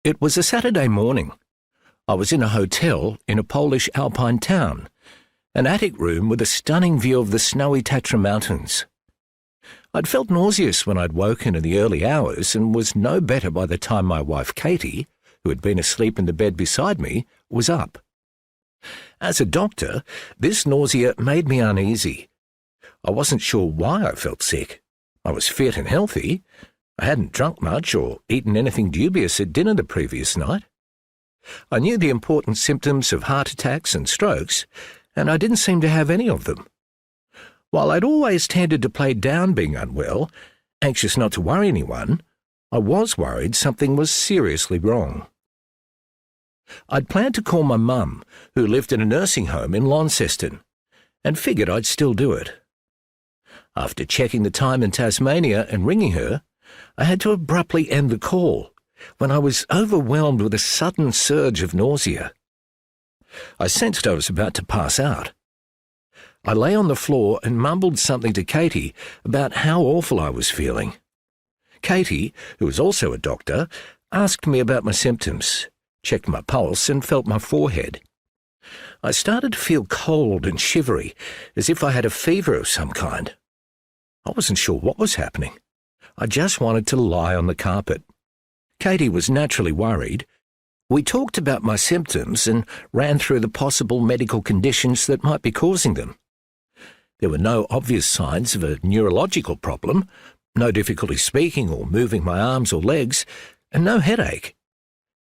It was a Saturday morning. I was in a hotel in a Polish alpine town, an attic room with a stunning view of the snowy Tatra Mountains. I'd felt nauseous when I'd woken in the early hours and was no better by the time my wife Katie, who had been asleep in the bed beside me, was up. As a doctor, this nausea made me uneasy. I wasn't sure why I felt sick. I was fit and healthy. I hadn't drunk much or eaten anything dubious at dinner the previous night. I knew the important symptoms of heart attacks and strokes, and I didn't seem to have any of them. While I'd always tended to play down being unwell, anxious not to worry anyone, I was worried something was seriously wrong. I'd planned to call my mum, who lived in a nursing home in Launceston, and figured I'd still do it. After checking the time in Tasmania and ringing her, I had to abruptly end the call when I was overwhelmed with a sudden surge of nausea. I sensed I was about to pass out. I lay on the floor and mumbled something to Katie about how awful I was feeling. Katie, who was also a doctor, asked me about my symptoms, checked my pulse and felt my forehead. I started to feel cold and shivery, as if I had a fever of some kind. I wasn't sure what was happening. I just wanted to lie on the carpet. Katie was naturally worried. We talked about my symptoms and ran through the possible medical conditions that might be causing them. There were no obvious signs of a neurological problem, no difficulty speaking or moving my arms or legs, and no headache.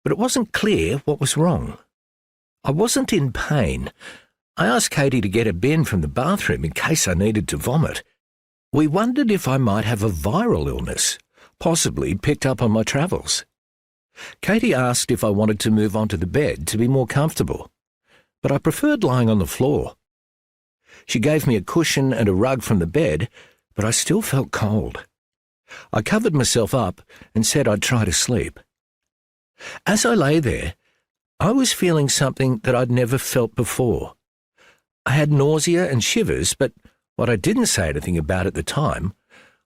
But it wasn't clear what was wrong. I wasn't in pain. I asked Katie to get a bin from the bathroom in case I needed to vomit. We wondered if I might have a viral illness, possibly picked up on my travels. Katie asked if I wanted to move onto the bed to be more comfortable, but I preferred lying on the floor. She gave me a cushion and a rug from the bed, but I still felt cold. I covered myself up and said I'd try to sleep. As I lay there, I was feeling something that I'd never felt before. I had nausea and shivers, but what I didn't say anything about at the time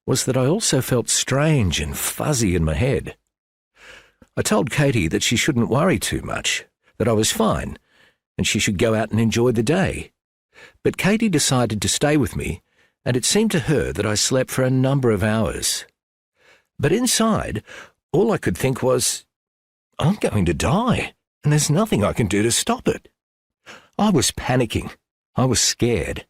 was that I also felt strange and fuzzy in my head. I told Katie that she shouldn't worry too much, that I was fine, and she should go out and enjoy the day. But Katie decided to stay with me, and it seemed to her that I slept for a number of hours. But inside, all I could think was, I'm going to die, and there's nothing I can do to stop it. I was panicking. I was scared.